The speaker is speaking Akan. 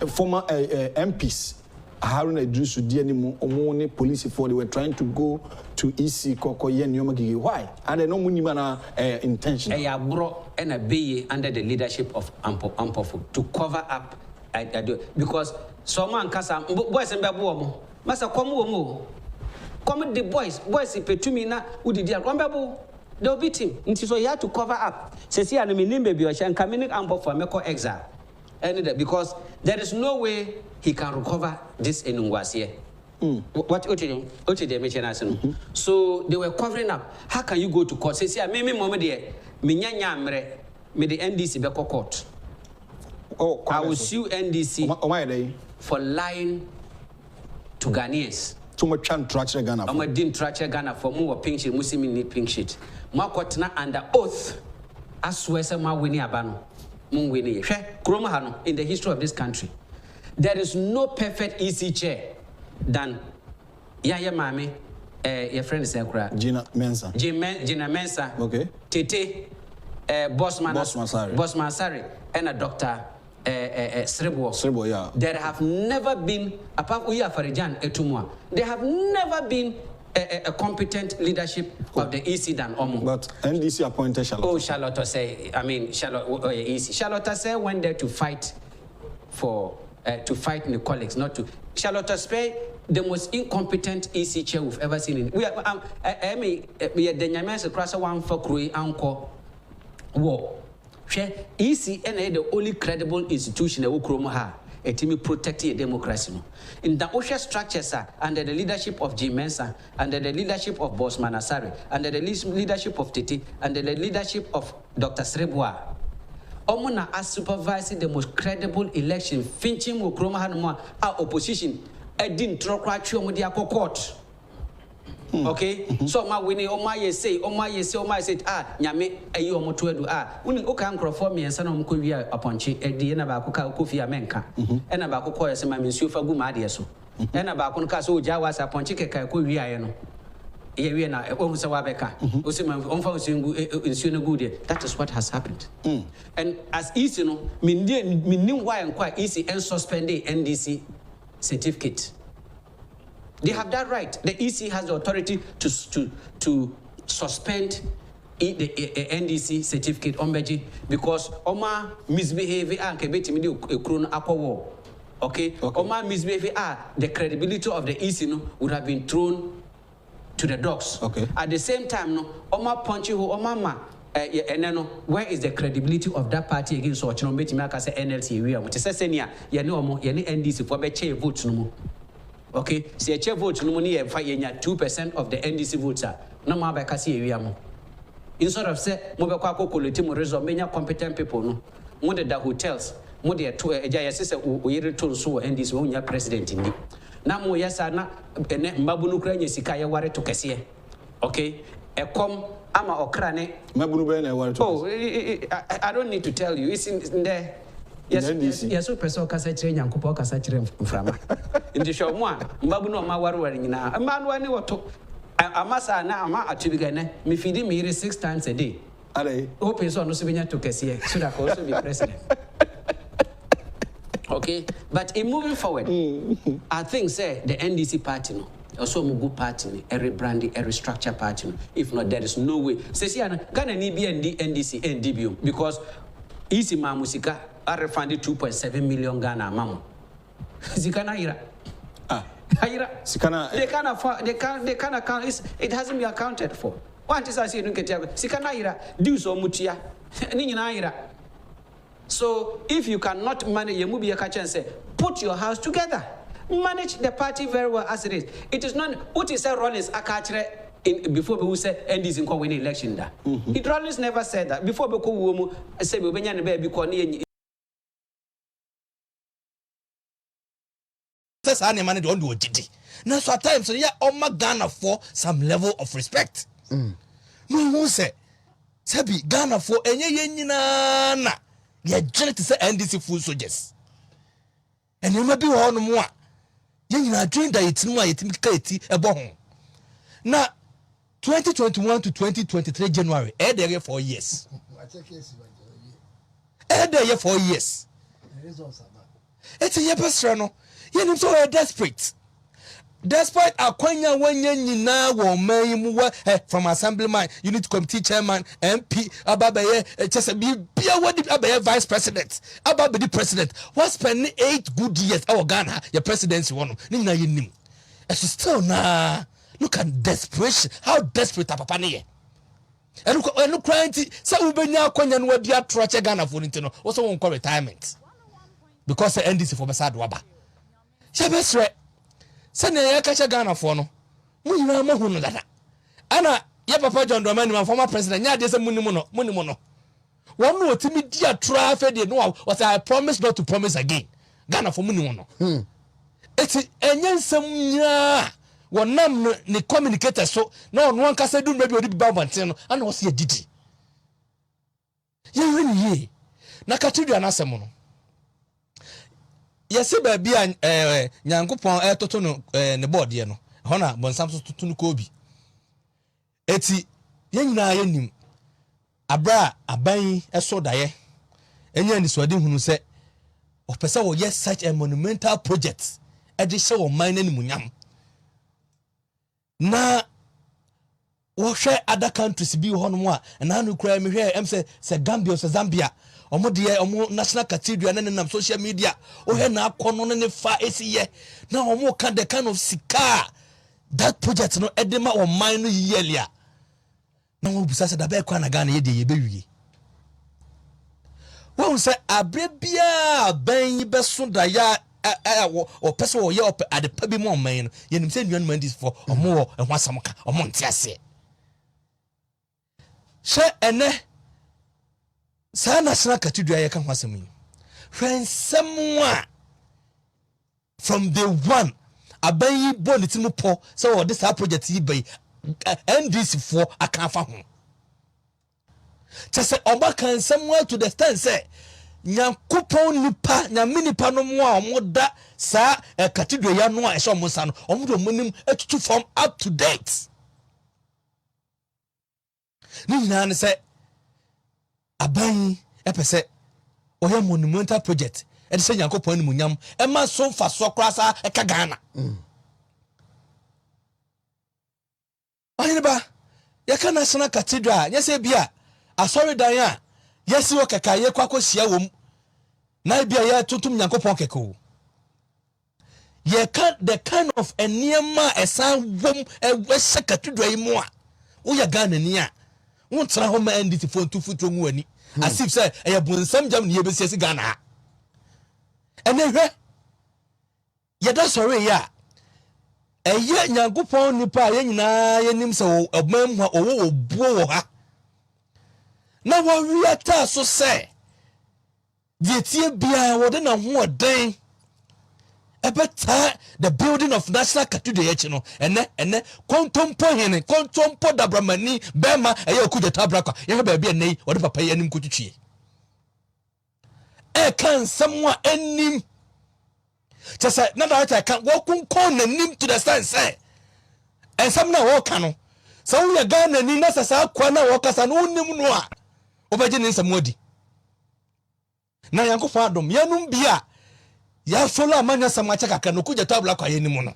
former MPs. Haruna Idrisu Dianimu Omoni police for they were trying to go to EC Kokoye Nyomagigi. Why? And they no munimana intention. I brought and a bay under the leadership of Ampofu to cover up because someone casa boys and babu masa come the boys petumina who did they'll beat him. So he had to cover up. Says here, I'm in baby or shan coming Ampofu Meko exile. And because there is no way he can recover this in Ngwasie. What they mentioned. So they were covering up. How can you go to court? Say, "Mimi mama dear, me nyamre, me the NDC be court." Oh, I will sue NDC for lying to Ghanaians. Too much traction Ghana. I'm a din traction Ghana for more pink sheet. Musimi need pink sheet. Makotna under oath. As swear some winning abano. In the history of this country, there is no perfect EC chair than Yaya Mami, your friend is Gina Mensa. Gina Mensa. Okay. Tete, Boss Mansari, and a Dr. Srebo, yeah. There have never been, apart from Farijan Etumwa, there have never been a competent leadership of the EC than Omo. But NDC appointed Charlotte. Oh, Charlotte Osei. I mean, Charlotte Osei went there to fight for, to fight the colleagues, not to. Charlotte Osei, the most incompetent EC chair we've ever seen. We are, we are the Nyaman's across one for Krui Anko war. EC and the only credible institution that will Kromaha. A team protecting democracy. In the OSHA structures under the leadership of Jim Mensa, under the leadership of Boss Manasari, under the leadership of Titi, under the leadership of Dr. Srebwa. Omuna as supervising the most credible election, finching Mukroma Hanuma, our opposition, a din trocrature Mudia court. Okay, so my winning, my say, Nyame, a you motuedu, when you can for me and son of Kuria upon Chi, a Diana Bakuka, Kufia Menka, and about Koya, some Monsieur Fagumadiaso, and about Concaso Jawas upon Chika Kuria. That is what has happened. And as easy, you know, me knew why and quite easy and suspend the NDC certificate. They have that right. The EC has the authority to suspend the NDC certificate on Beji because Oma misbehavior and kebeti midi ekron akwo. Okay? Oma misbehavior the credibility of the EC would have been thrown to the dogs. Okay. At the same time, no, Oma punchy who Oma ma where is the credibility of that party against Ochino Beti Maka say NLC we are which is senior NDC for beche votes no. Okay, see a chair vote no money 2% of the NDC votes are no more by Cassie area. Instead of say Mobako Colitimo result many competent people no more the hotels, more the two a sister we return so NDC when you're president in it. Now more yes na Mabunu Ukraine Sikaya ware to Cassie. Okay, a com ama okrane Mabunu. Oh, I don't need to tell you, it's in there. Yes, so person kasa train yankupo kasa train frama. In the show one, Mbabu no ma waru na. A man wani wato. Amasa na ama atubigane. Me feeding me 6 times a day. Are open so no sibinya to kesiye. So that can also be president. Okay, but in moving forward, I think say the NDC party no. Also a good party, a rebranding, a restructure party. If not, there is no way. Say Ghana need be NDC and DBU because easy mamusika. I refunded 2.7 million Ghana mamo. Zikana ira. Ira. Sikana. They can account. It hasn't been accounted for. What is I say? Sikana ira. Do so mutia. Nina ira. So if you cannot manage, you move your catch and say, put your house together. Manage the party very well as it is. It is not. What is a run is a catcher. Before we said NDC in winning election. It always never said that. Before we go, say we bring in baby because money don't do it. Now, so at times, yeah, Ghana for some level of respect. No one say, Sabi Ghana for any na yeah, to say NDC full soldiers. And you may be one more. You dream that it's no a bon. Now, 2021 to 2023 January, there 4 years. There 4 years. It's a yepesra no. Yenim so we desperate. Despite akwanya wanya nyina wo man from assemblyman, unit committee chairman, MP, ababaye chese bia wadi abaye vice president, ababe the president. Was spending 8 good years our Ghana, your presidency one. Ni na yenim. And still na look at desperation. How desperate papa ne ye. And look crying say ubenya akwanya no wadi atroche Ghana for ntino. Also won call retirement. Because the NDC for beside waba. Yebesre sene ya kacha Ghana for no munyina mahunu dada ana ya papa John Dramani man former president nya de se munimo no one no timi dia trafe de no was I promise not to promise again Ghana for munimo no eti enyansam nya wonam ne communicator so na on wan kasa du maybe odi biba banten no ana was ye didi ye weni na katudua na asem no yesi ba bia nyankopon etoto no ne board ye no hona bonsam so tutu no kobi eti yenyina yenim abra aban eso daye enya ni so de hunu se opese wo yes such a monumental project e de she wo man nani munyam na wo hwe other countries bi ho no mo a na no kura me hwe em se Gambia so Zambia omo de omo national cathedral na nam social media o he na akono ne fa esiye na omo ka the kind of sika that project no edema o man no yelia na wo busa se da be kwa na Ghana ye de ye bewie wo se abrebia ban be so da ya o pese wo ye o ade pa bi mo man no ye nim se nwan man dis for omo ho asam ka omo ntiase she ene sa national cathedral ya kan hwasem yi hwensem from the one abayi bonitimu po so what this project yi bai NDC for akafa ho tese oba kan somewhere to the stand say nyankopon nipa nyaminipa no mo a omoda sa cathedral ya no a ehso mo sa no omodo monim etutu from up to date ni na ne say aban epese oya monumental project e de se Yankopon ni munyam e ma so fa so krasa e ka Ghana ayeba ya ka national cathedral yese bia asori dan a yesi wo keka ye kwakosia wom na bia ya tuntum Yankopon keko ye ka the kind of eniema esan wom e we cathedral yi mo a wo ya Ghana ni a won tra ho ma NDC for ntufutro nwu ani asif say e bonsam jam ne yebesiasi Ghana enehwe ye da sori ya eye Nyankopon nipa ye nyina ye nim se obam ho owo obuo wo ha na wo wiata so say dietie bia wo de na ho oden ebeta the building of national cathedral echi no ene kontompo hene kontompo dabramani bema eye okujeta braka ye ba bia nei wo de papa ye anim kotutwie e kan samwa enim chese na da kan wo kunkon nanim to the stand say en sam na wo kan no so wo ya Ghana ni na sasa kwa na wo kasa no nim no a obeje ni nsam odi na Yankopon adom yanum bia ya follow amanya samacha kaka no kujeta braka ye nim no